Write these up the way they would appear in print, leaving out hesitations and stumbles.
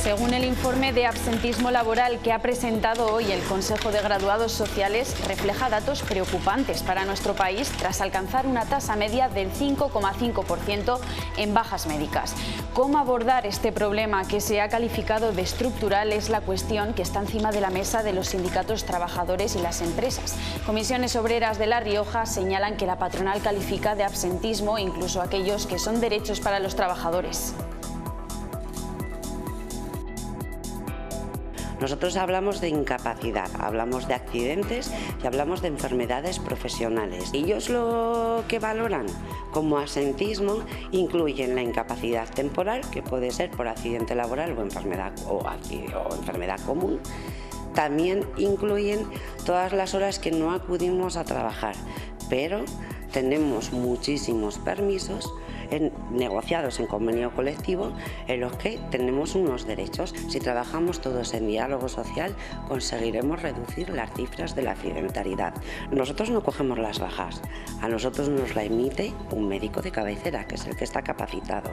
Según el informe de absentismo laboral que ha presentado hoy el Consejo de Graduados Sociales, refleja datos preocupantes para nuestro país tras alcanzar una tasa media del 5,5% en bajas médicas. ¿Cómo abordar este problema que se ha calificado de estructural? Es la cuestión que está encima de la mesa de los sindicatos trabajadores y las empresas. Comisiones Obreras de La Rioja señalan que la patronal califica de absentismo incluso aquellos que son derechos para los trabajadores. Nosotros hablamos de incapacidad, hablamos de accidentes y hablamos de enfermedades profesionales. Ellos lo que valoran como absentismo incluyen la incapacidad temporal, que puede ser por accidente laboral o enfermedad común. También incluyen todas las horas que no acudimos a trabajar, pero tenemos muchísimos permisos negociados en convenio colectivo en los que tenemos unos derechos. Si trabajamos todos en diálogo social, conseguiremos reducir las cifras de la accidentalidad. Nosotros no cogemos las bajas, a nosotros nos la emite un médico de cabecera, que es el que está capacitado.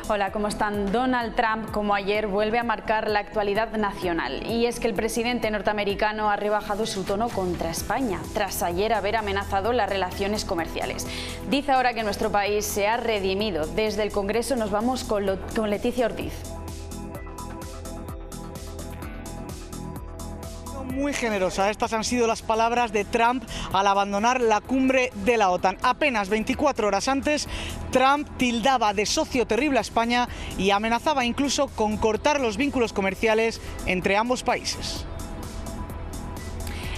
Hola, ¿cómo están? Donald Trump, como ayer, vuelve a marcar la actualidad nacional. Y es que el presidente norteamericano ha rebajado su tono contra España, tras ayer haber amenazado las relaciones comerciales. Dice ahora que nuestro país se ha redimido. Desde el Congreso nos vamos con Leticia Ortiz. Muy generosa. Estas han sido las palabras de Trump al abandonar la cumbre de la OTAN. Apenas 24 horas antes, Trump tildaba de socio terrible a España y amenazaba incluso con cortar los vínculos comerciales entre ambos países.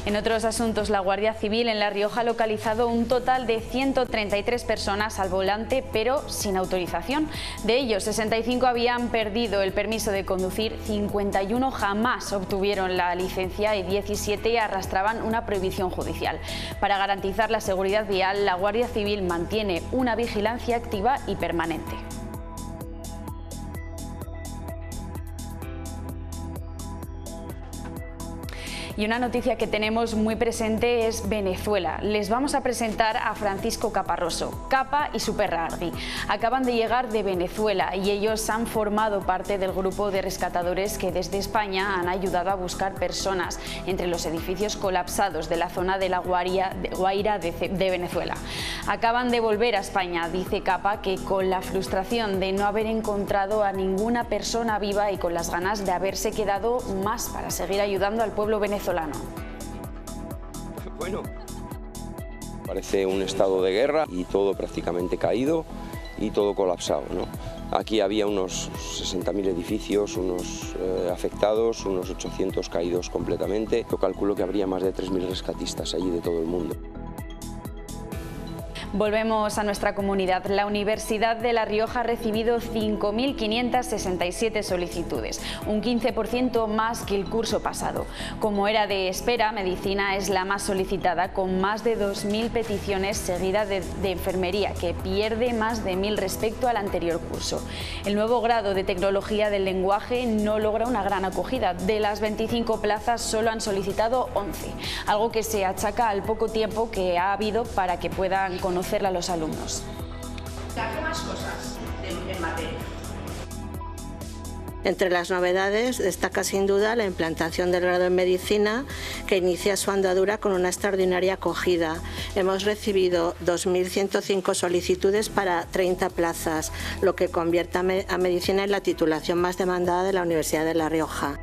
En otros asuntos, la Guardia Civil en La Rioja ha localizado un total de 133 personas al volante, pero sin autorización. De ellos, 65 habían perdido el permiso de conducir, 51 jamás obtuvieron la licencia y 17 arrastraban una prohibición judicial. Para garantizar la seguridad vial, la Guardia Civil mantiene una vigilancia activa y permanente. Y una noticia que tenemos muy presente es Venezuela. Les vamos a presentar a Francisco Caparroso, Capa y su perra Ardi. Acaban de llegar de Venezuela y ellos han formado parte del grupo de rescatadores que desde España han ayudado a buscar personas entre los edificios colapsados de la zona de la Guaira de Venezuela. Acaban de volver a España, dice Capa, que con la frustración de no haber encontrado a ninguna persona viva y con las ganas de haberse quedado más para seguir ayudando al pueblo venezolano. Bueno, parece un estado de guerra y todo prácticamente caído y todo colapsado, ¿no? Aquí había unos 60.000 edificios, unos afectados, unos 800 caídos completamente. Yo calculo que habría más de 3.000 rescatistas allí de todo el mundo. Volvemos a nuestra comunidad. La Universidad de La Rioja ha recibido 5.567 solicitudes, un 15% más que el curso pasado. Como era de espera, Medicina es la más solicitada, con más de 2.000 peticiones, seguida de Enfermería, que pierde más de 1.000 respecto al anterior curso. El nuevo grado de Tecnología del Lenguaje no logra una gran acogida. De las 25 plazas solo han solicitado 11, algo que se achaca al poco tiempo que ha habido para que puedan conocerla a los alumnos. ¿Qué más cosas en materia? Entre las novedades destaca sin duda la implantación del grado en Medicina, que inicia su andadura con una extraordinaria acogida. Hemos recibido 2.105 solicitudes para 30 plazas, lo que convierte a Medicina en la titulación más demandada de la Universidad de La Rioja.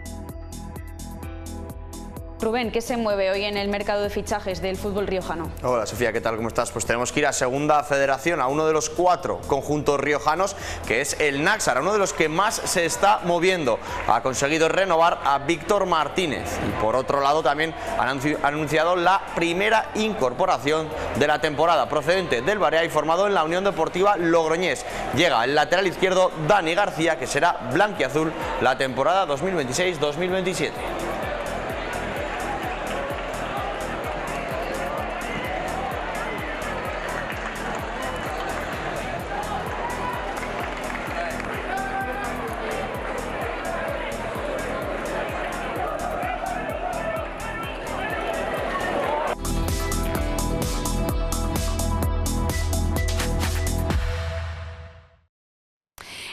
Rubén, ¿qué se mueve hoy en el mercado de fichajes del fútbol riojano? Hola Sofía, ¿qué tal? ¿Cómo estás? Pues tenemos que ir a Segunda Federación, a uno de los 4 conjuntos riojanos, que es el Náxara, uno de los que más se está moviendo. Ha conseguido renovar a Víctor Martínez y por otro lado también han anunciado la primera incorporación de la temporada, procedente del Barea y formado en la Unión Deportiva Logroñés. Llega el lateral izquierdo Dani García, que será blanquiazul la temporada 2026-2027.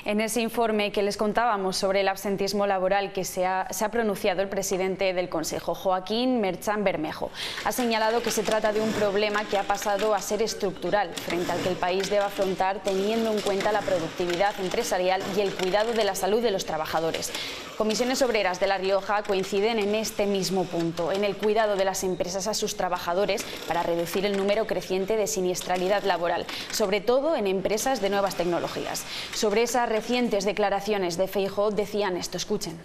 En ese informe que les contábamos sobre el absentismo laboral que se ha pronunciado el presidente del Consejo, Joaquín Merchan Bermejo, ha señalado que se trata de un problema que ha pasado a ser estructural, frente al que el país debe afrontar teniendo en cuenta la productividad empresarial y el cuidado de la salud de los trabajadores. Comisiones Obreras de La Rioja coinciden en este mismo punto, en el cuidado de las empresas a sus trabajadores para reducir el número creciente de siniestralidad laboral, sobre todo en empresas de nuevas tecnologías. Sobre esas recientes declaraciones de Feijóo decían esto, escuchen.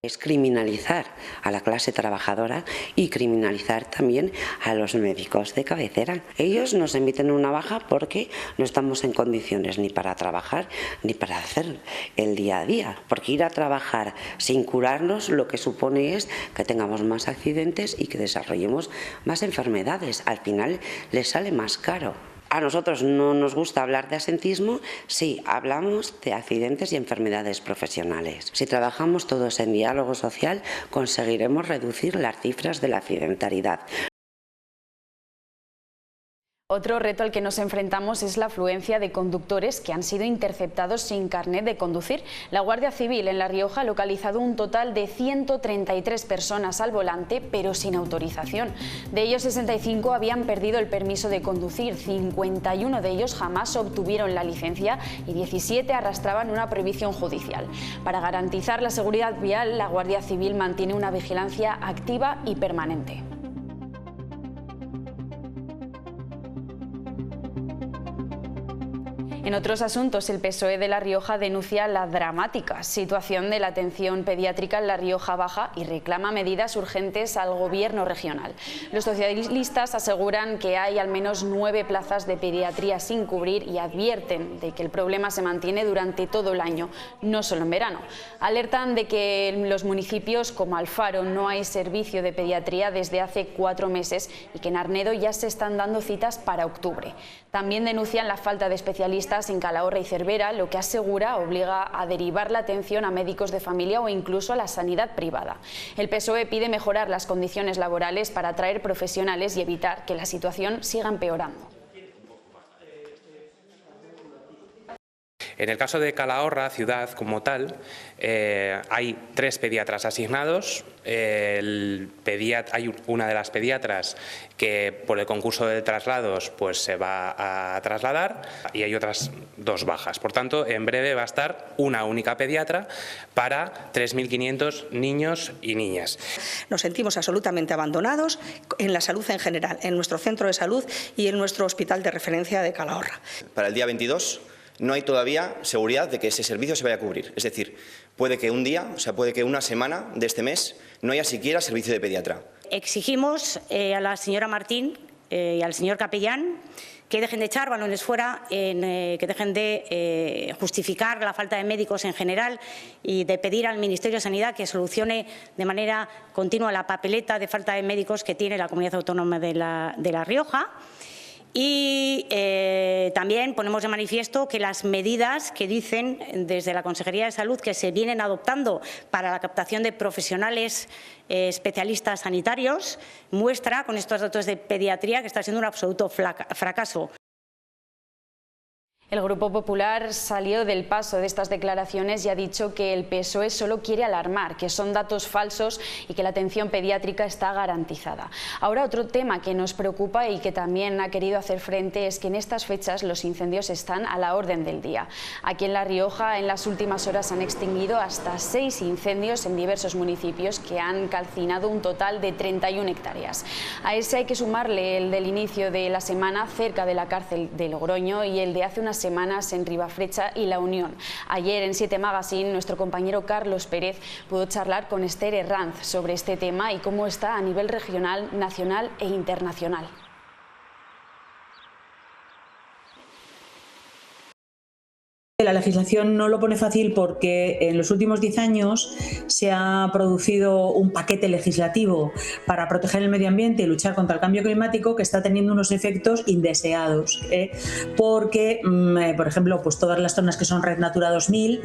Es criminalizar a la clase trabajadora y criminalizar también a los médicos de cabecera. Ellos nos emiten una baja porque no estamos en condiciones ni para trabajar ni para hacer el día a día. Porque ir a trabajar sin curarnos lo que supone es que tengamos más accidentes y que desarrollemos más enfermedades. Al final les sale más caro. A nosotros no nos gusta hablar de absentismo, sí, hablamos de accidentes y enfermedades profesionales. Si trabajamos todos en diálogo social, conseguiremos reducir las cifras de la accidentalidad. Otro reto al que nos enfrentamos es la afluencia de conductores que han sido interceptados sin carnet de conducir. La Guardia Civil en La Rioja ha localizado un total de 133 personas al volante, pero sin autorización. De ellos, 65 habían perdido el permiso de conducir, 51 de ellos jamás obtuvieron la licencia y 17 arrastraban una prohibición judicial. Para garantizar la seguridad vial, la Guardia Civil mantiene una vigilancia activa y permanente. En otros asuntos, el PSOE de La Rioja denuncia la dramática situación de la atención pediátrica en La Rioja Baja y reclama medidas urgentes al gobierno regional. Los socialistas aseguran que hay al menos 9 plazas de pediatría sin cubrir y advierten de que el problema se mantiene durante todo el año, no solo en verano. Alertan de que en los municipios como Alfaro no hay servicio de pediatría desde hace 4 meses y que en Arnedo ya se están dando citas para octubre. También denuncian la falta de especialistas en Calahorra y Cervera, lo que asegura obliga a derivar la atención a médicos de familia o incluso a la sanidad privada. El PSOE pide mejorar las condiciones laborales para atraer profesionales y evitar que la situación siga empeorando. En el caso de Calahorra, ciudad como tal, hay 3 pediatras asignados. Hay una de las pediatras que por el concurso de traslados pues se va a trasladar y hay otras 2 bajas. Por tanto, en breve va a estar una única pediatra para 3.500 niños y niñas. Nos sentimos absolutamente abandonados en la salud en general, en nuestro centro de salud y en nuestro hospital de referencia de Calahorra. Para el día 22 no hay todavía seguridad de que ese servicio se vaya a cubrir. Es decir, puede que un día, puede que una semana de este mes no haya siquiera servicio de pediatra. Exigimos a la señora Martín y al señor capellán que dejen de echar balones fuera, que dejen de justificar la falta de médicos en general y de pedir al Ministerio de Sanidad que solucione de manera continua la papeleta de falta de médicos que tiene la Comunidad Autónoma de La Rioja. Y también ponemos de manifiesto que las medidas que dicen desde la Consejería de Salud que se vienen adoptando para la captación de profesionales especialistas sanitarios muestra con estos datos de pediatría que está siendo un absoluto fracaso. El Grupo Popular salió del paso de estas declaraciones y ha dicho que el PSOE solo quiere alarmar, que son datos falsos y que la atención pediátrica está garantizada. Ahora, otro tema que nos preocupa y que también ha querido hacer frente es que en estas fechas los incendios están a la orden del día. Aquí en La Rioja, en las últimas horas han extinguido hasta 6 incendios en diversos municipios que han calcinado un total de 31 hectáreas. A ese hay que sumarle el del inicio de la semana cerca de la cárcel de Logroño y el de hace unas semanas en Ribafrecha y La Unión. Ayer en 7 Magazine nuestro compañero Carlos Pérez pudo charlar con Esther Herranz sobre este tema y cómo está a nivel regional, nacional e internacional. La legislación no lo pone fácil porque en los últimos 10 años se ha producido un paquete legislativo para proteger el medio ambiente y luchar contra el cambio climático que está teniendo unos efectos indeseados, porque, por ejemplo, pues todas las zonas que son Red Natura 2000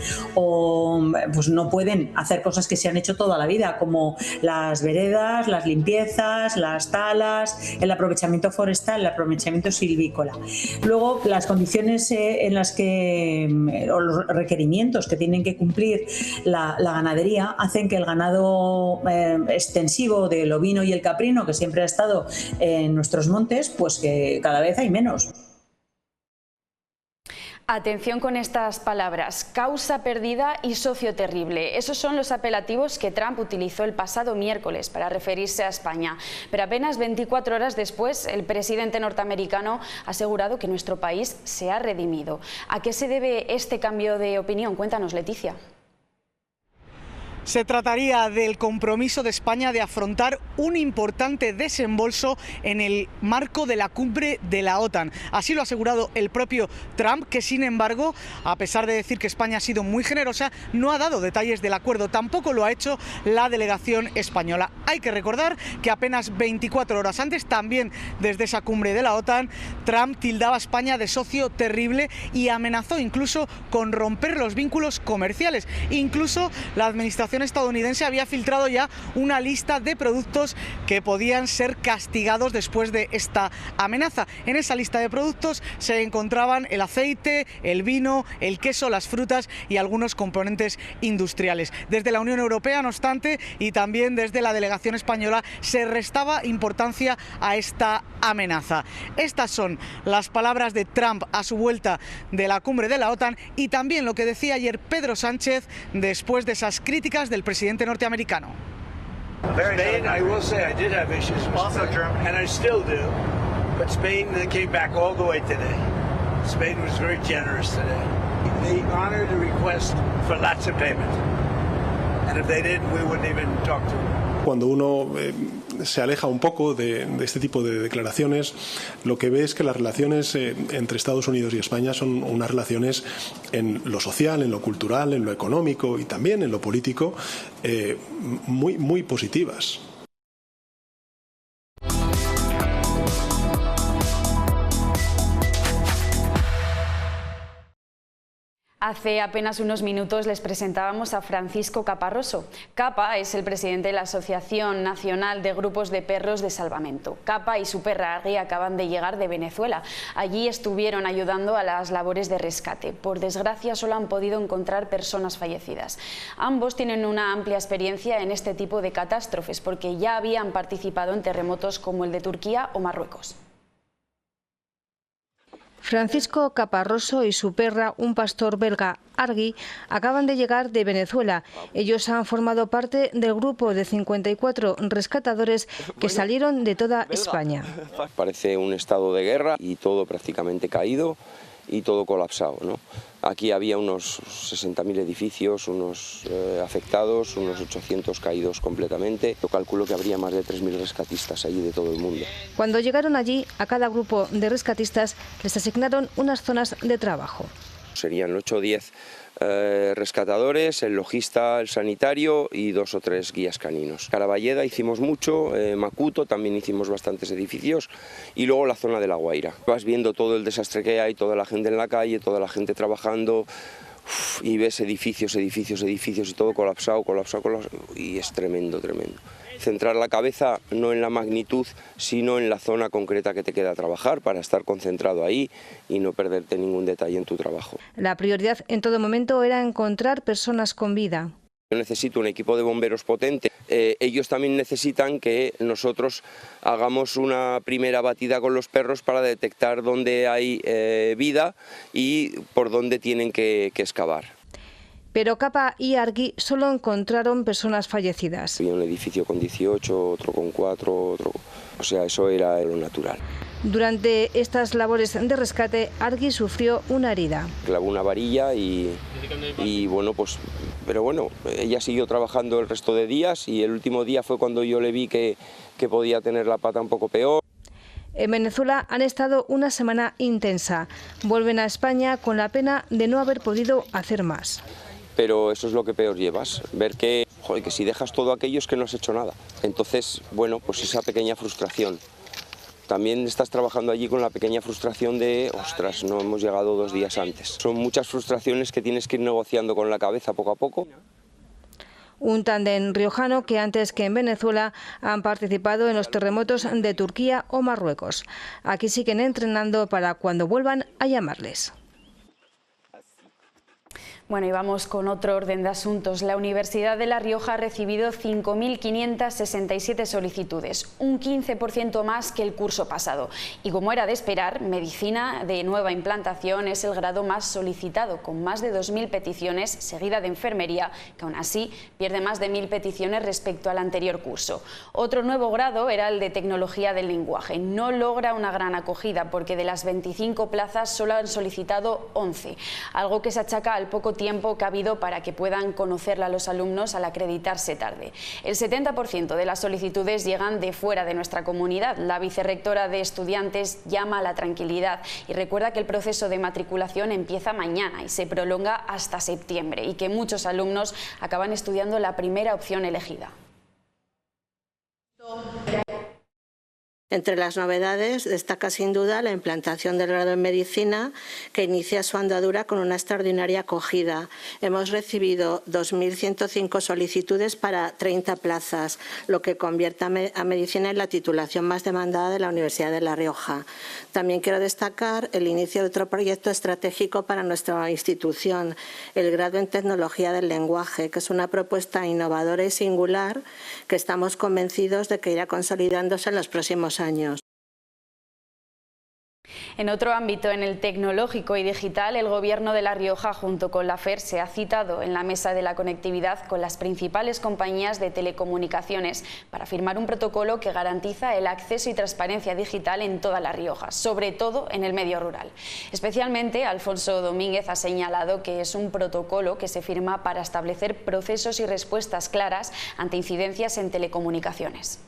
pues no pueden hacer cosas que se han hecho toda la vida, como las veredas, las limpiezas, las talas, el aprovechamiento forestal, el aprovechamiento silvícola. Luego, las condiciones en las que, o los requerimientos que tienen que cumplir la ganadería hacen que el ganado extensivo del ovino y el caprino, que siempre ha estado en nuestros montes, pues que cada vez hay menos. Atención con estas palabras: causa perdida y socio terrible. Esos son los apelativos que Trump utilizó el pasado miércoles para referirse a España. Pero apenas 24 horas después, el presidente norteamericano ha asegurado que nuestro país se ha redimido. ¿A qué se debe este cambio de opinión? Cuéntanos, Leticia. Se trataría del compromiso de España de afrontar un importante desembolso en el marco de la cumbre de la OTAN. Así lo ha asegurado el propio Trump, que sin embargo, a pesar de decir que España ha sido muy generosa, no ha dado detalles del acuerdo. Tampoco lo ha hecho la delegación española. Hay que recordar que apenas 24 horas antes, también desde esa cumbre de la OTAN, Trump tildaba a España de socio terrible y amenazó incluso con romper los vínculos comerciales. Incluso la administración estadounidense había filtrado ya una lista de productos que podían ser castigados después de esta amenaza. En esa lista de productos se encontraban el aceite, el vino, el queso, las frutas y algunos componentes industriales. Desde la Unión Europea, no obstante, y también desde la delegación española, se restaba importancia a esta amenaza. Estas son las palabras de Trump a su vuelta de la cumbre de la OTAN y también lo que decía ayer Pedro Sánchez después de esas críticas del presidente norteamericano. Spain, I will say, I did have issues with Spain, and I still do. But Spain came back all the way today. Spain was very generous today. They honored the request for lots of payment, and if they didn't, we wouldn't even talk to them. Cuando uno se aleja un poco de este tipo de declaraciones, lo que ve es que las relaciones entre Estados Unidos y España son unas relaciones en lo social, en lo cultural, en lo económico y también en lo político muy positivas. Hace apenas unos minutos les presentábamos a Francisco Caparroso. Capa es el presidente de la Asociación Nacional de Grupos de Perros de Salvamento. Capa y su perra Argi acaban de llegar de Venezuela. Allí estuvieron ayudando a las labores de rescate. Por desgracia, solo han podido encontrar personas fallecidas. Ambos tienen una amplia experiencia en este tipo de catástrofes porque ya habían participado en terremotos como el de Turquía o Marruecos. Francisco Caparroso y su perra, un pastor belga, Argi, acaban de llegar de Venezuela. Ellos han formado parte del grupo de 54 rescatadores que salieron de toda España. Parece un estado de guerra y todo prácticamente caído y todo colapsado, ¿no? Aquí había unos 60.000 edificios, unos afectados, unos 800 caídos completamente. Yo calculo que habría más de 3.000 rescatistas allí de todo el mundo. Cuando llegaron allí, a cada grupo de rescatistas les asignaron unas zonas de trabajo. Serían 8 o 10 rescatadores, el logista, el sanitario y 2 o 3 guías caninos. Caraballeda hicimos mucho, Macuto también hicimos bastantes edificios y luego la zona de La Guaira. Vas viendo todo el desastre que hay, toda la gente en la calle, toda la gente trabajando y ves edificios y todo colapsado y es tremendo. Centrar la cabeza no en la magnitud, sino en la zona concreta que te queda trabajar para estar concentrado ahí y no perderte ningún detalle en tu trabajo. La prioridad en todo momento era encontrar personas con vida. Yo necesito un equipo de bomberos potente. Ellos también necesitan que nosotros hagamos una primera batida con los perros para detectar dónde hay vida y por dónde tienen que excavar. Pero Capa y Argi solo encontraron personas fallecidas. Había un edificio con 18, otro con 4, o sea, eso era lo natural. Durante estas labores de rescate, Argi sufrió una herida. Clavó una varilla y bueno, pues, pero bueno, ella siguió trabajando el resto de días y el último día fue cuando yo le vi que podía tener la pata un poco peor. En Venezuela han estado una semana intensa. Vuelven a España con la pena de no haber podido hacer más. Pero eso es lo que peor llevas, ver que, joder, que si dejas todo aquello es que no has hecho nada. Entonces, bueno, pues esa pequeña frustración. También estás trabajando allí con la pequeña frustración de, ostras, no hemos llegado 2 días antes. Son muchas frustraciones que tienes que ir negociando con la cabeza poco a poco. Un tándem riojano que antes que en Venezuela han participado en los terremotos de Turquía o Marruecos. Aquí siguen entrenando para cuando vuelvan a llamarles. Bueno, y vamos con otro orden de asuntos. La Universidad de La Rioja ha recibido 5.567 solicitudes, un 15% más que el curso pasado. Y como era de esperar, Medicina de nueva implantación es el grado más solicitado, con más de 2.000 peticiones, seguida de Enfermería, que aún así pierde más de 1.000 peticiones respecto al anterior curso. Otro nuevo grado era el de Tecnología del Lenguaje. No logra una gran acogida porque de las 25 plazas solo han solicitado 11, algo que se achaca al poco tiempo que ha habido para que puedan conocerla los alumnos al acreditarse tarde. El 70% de las solicitudes llegan de fuera de nuestra comunidad. La vicerrectora de Estudiantes llama a la tranquilidad y recuerda que el proceso de matriculación empieza mañana y se prolonga hasta septiembre y que muchos alumnos acaban estudiando la primera opción elegida. Entre las novedades destaca sin duda la implantación del grado en Medicina, que inicia su andadura con una extraordinaria acogida. Hemos recibido 2.105 solicitudes para 30 plazas, lo que convierte a Medicina en la titulación más demandada de la Universidad de La Rioja. También quiero destacar el inicio de otro proyecto estratégico para nuestra institución, el grado en Tecnología del Lenguaje, que es una propuesta innovadora y singular que estamos convencidos de que irá consolidándose en los próximos años. En otro ámbito, en el tecnológico y digital, el Gobierno de La Rioja junto con la FER se ha citado en la mesa de la conectividad con las principales compañías de telecomunicaciones para firmar un protocolo que garantiza el acceso y transparencia digital en toda La Rioja, sobre todo en el medio rural. Especialmente, Alfonso Domínguez ha señalado que es un protocolo que se firma para establecer procesos y respuestas claras ante incidencias en telecomunicaciones.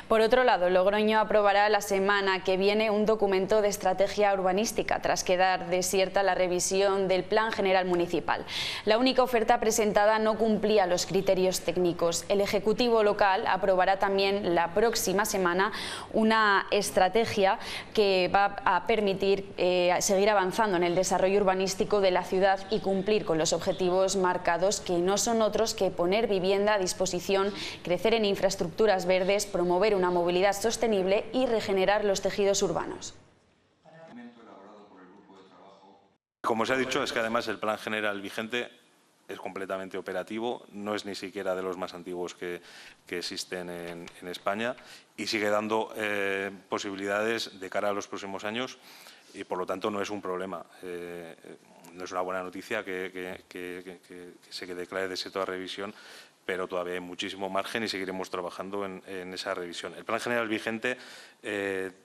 Por otro lado, Logroño aprobará la semana que viene un documento de estrategia urbanística tras quedar desierta la revisión del Plan General Municipal. La única oferta presentada no cumplía los criterios técnicos. El Ejecutivo local aprobará también la próxima semana una estrategia que va a permitir seguir avanzando en el desarrollo urbanístico de la ciudad y cumplir con los objetivos marcados, que no son otros que poner vivienda a disposición, crecer en infraestructuras verdes, promover una movilidad sostenible y regenerar los tejidos urbanos. Como se ha dicho, es que además el plan general vigente es completamente operativo, no es ni siquiera de los más antiguos que existen en España y sigue dando posibilidades de cara a los próximos años y por lo tanto no es un problema. No es una buena noticia que se declare desierto la revisión, pero todavía hay muchísimo margen y seguiremos trabajando en esa revisión. El plan general vigente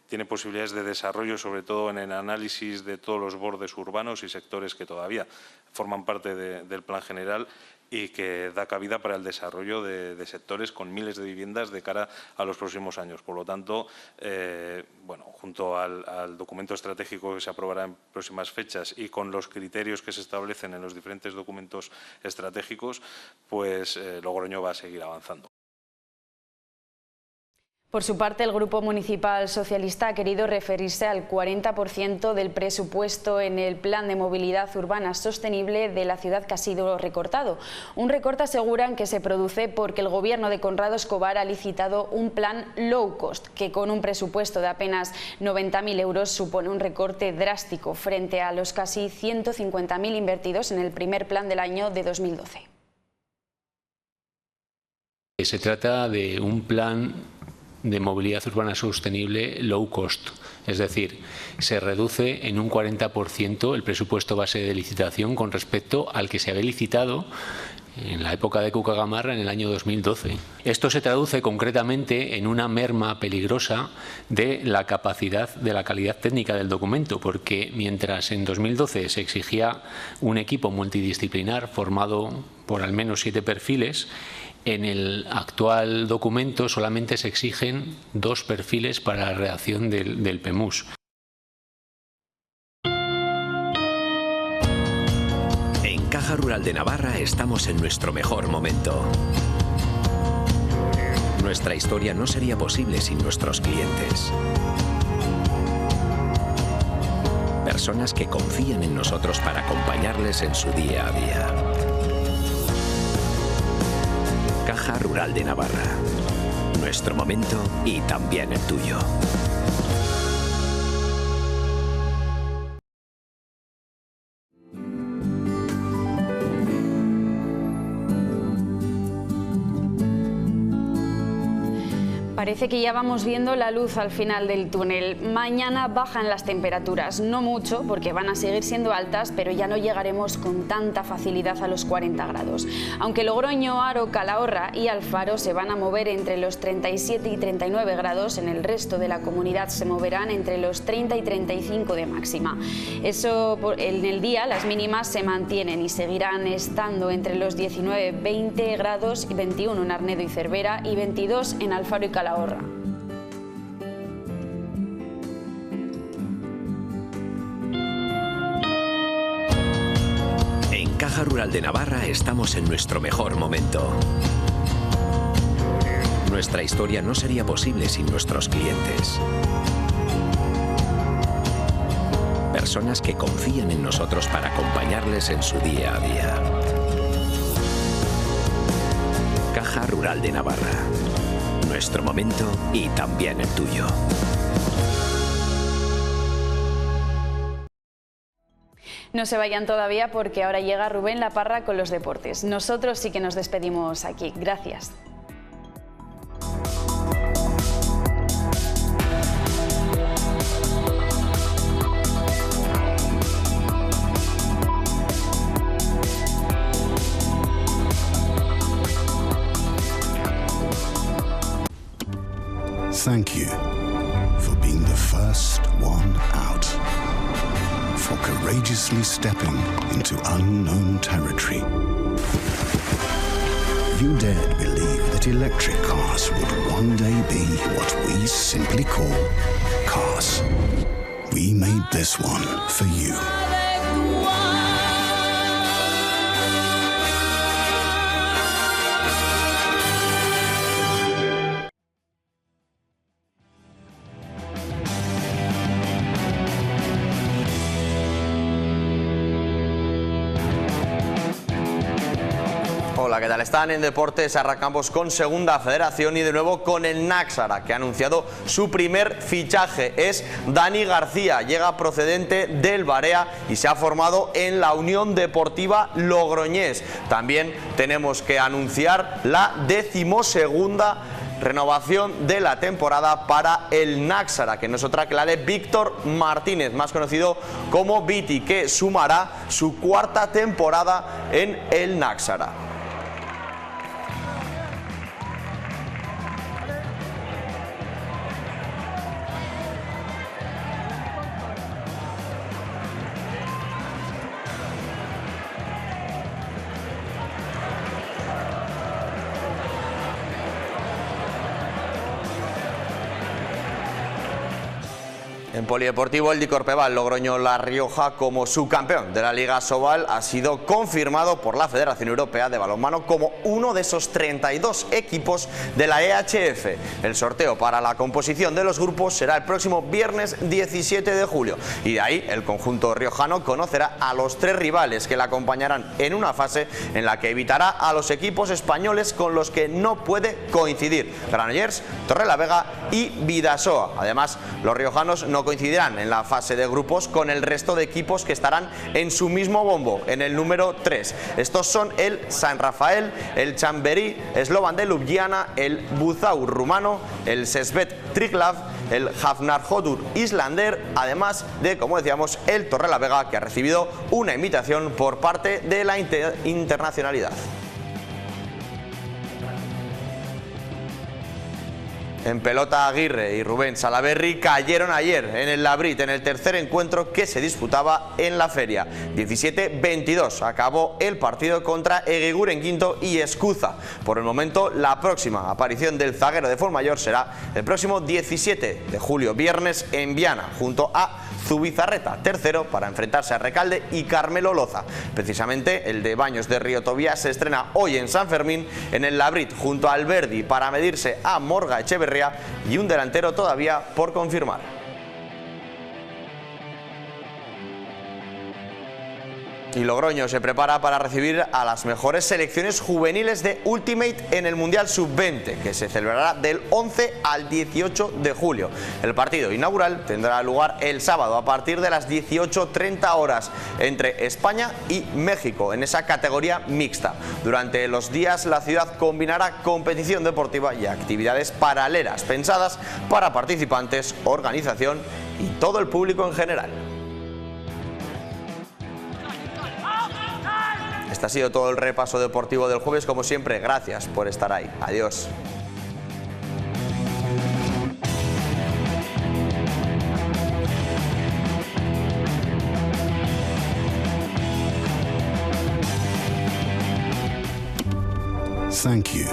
tiene posibilidades de desarrollo, sobre todo en el análisis de todos los bordes urbanos y sectores que todavía forman parte del plan general y que da cabida para el desarrollo de sectores con miles de viviendas de cara a los próximos años. Por lo tanto, bueno, junto al documento estratégico que se aprobará en próximas fechas y con los criterios que se establecen en los diferentes documentos estratégicos, pues Logroño va a seguir avanzando. Por su parte, el Grupo Municipal Socialista ha querido referirse al 40% del presupuesto en el Plan de Movilidad Urbana Sostenible de la ciudad que ha sido recortado. Un recorte, aseguran, que se produce porque el Gobierno de Conrado Escobar ha licitado un plan low cost, que con un presupuesto de apenas 90.000 euros supone un recorte drástico frente a los casi 150.000 invertidos en el primer plan del año de 2012. Se trata de un plan de movilidad urbana sostenible low cost, es decir, se reduce en un 40% el presupuesto base de licitación con respecto al que se había licitado en la época de Cuca Gamarra, en el año 2012. Esto se traduce concretamente en una merma peligrosa de la capacidad, de la calidad técnica del documento, porque mientras en 2012 se exigía un equipo multidisciplinar formado por al menos 7 perfiles, en el actual documento solamente se exigen 2 perfiles para la redacción del PEMUS. En Caja Rural de Navarra estamos en nuestro mejor momento. Nuestra historia no sería posible sin nuestros clientes. Personas que confían en nosotros para acompañarles en su día a día. Caja Rural de Navarra. Nuestro momento y también el tuyo. Parece que ya vamos viendo la luz al final del túnel. Mañana bajan las temperaturas, no mucho porque van a seguir siendo altas, pero ya no llegaremos con tanta facilidad a los 40 grados. Aunque Logroño, Haro, Calahorra y Alfaro se van a mover entre los 37 y 39 grados, en el resto de la comunidad se moverán entre los 30 y 35 de máxima. Eso en el día las mínimas se mantienen y seguirán estando entre los 19, 20 grados y 21 en Arnedo y Cervera y 22 en Alfaro y Calahorra. En Caja Rural de Navarra estamos en nuestro mejor momento. Nuestra historia no sería posible sin nuestros clientes. Personas que confían en nosotros para acompañarles en su día a día. Caja Rural de Navarra. Nuestro momento y también el tuyo. No se vayan todavía porque ahora llega Rubén La Parra con los deportes. Nosotros sí que nos despedimos aquí. Gracias. Thank you for being the first one out, for courageously stepping into unknown territory. You dared believe that electric cars would one day be what we simply call cars. We made this one for you. Hola, ¿qué tal? Están en Deportes, arrancamos con Segunda Federación y de nuevo con el Náxara, que ha anunciado su primer fichaje. Es Dani García, llega procedente del Barea y se ha formado en la Unión Deportiva Logroñés. También tenemos que anunciar la 12ª renovación de la temporada para el Náxara, que no es otra que la de Víctor Martínez, más conocido como Viti, que sumará su 4ª temporada en el Náxara. En polideportivo, el Dicorpeval Logroño La Rioja, como subcampeón de la Liga Sobal, ha sido confirmado por la Federación Europea de Balonmano como uno de esos 32 equipos de la EHF. El sorteo para la composición de los grupos será el próximo viernes 17 de julio y de ahí el conjunto riojano conocerá a los 3 rivales que le acompañarán en una fase en la que evitará a los equipos españoles con los que no puede coincidir: Granollers, Torrelavega y Bidasoa. Además, los riojanos no coincidirán en la fase de grupos con el resto de equipos que estarán en su mismo bombo, en el número 3. Estos son el San Rafael, el Chamberí, Slovan de Ljubljana, el Buzău rumano, el Sesvet Triglav, el Hafnarfjordur islander, además de, como decíamos, el Torrelavega, que ha recibido una invitación por parte de la internacionalidad. En pelota, Aguirre y Rubén Salaberry cayeron ayer en el Labrit en el tercer encuentro que se disputaba en la feria. 17-22 acabó el partido contra Eguiguren quinto y Escuza. Por el momento, la próxima aparición del zaguero de Fuenmayor será el próximo 17 de julio, viernes, en Viana, junto a Zubizarreta, tercero, para enfrentarse a Recalde y Carmelo Loza. Precisamente el de Baños de Río Tobía se estrena hoy en San Fermín en el Labrit junto al Verdi para medirse a Morga Echeverría y un delantero todavía por confirmar. Y Logroño se prepara para recibir a las mejores selecciones juveniles de Ultimate en el Mundial Sub-20, que se celebrará del 11 al 18 de julio. El partido inaugural tendrá lugar el sábado a partir de las 18:30 horas entre España y México en esa categoría mixta. Durante los días la ciudad combinará competición deportiva y actividades paralelas pensadas para participantes, organización y todo el público en general. Este ha sido todo el repaso deportivo del jueves. Como siempre, gracias por estar ahí. Adiós. Thank you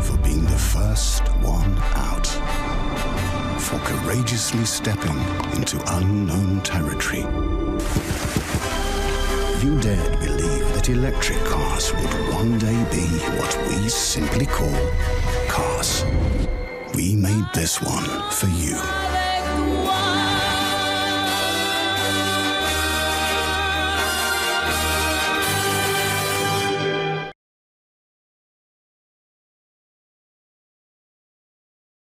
for being the first one out, for courageously stepping into unknown territory. You dared believe that electric cars would one day be what we simply call cars. We made this one for you.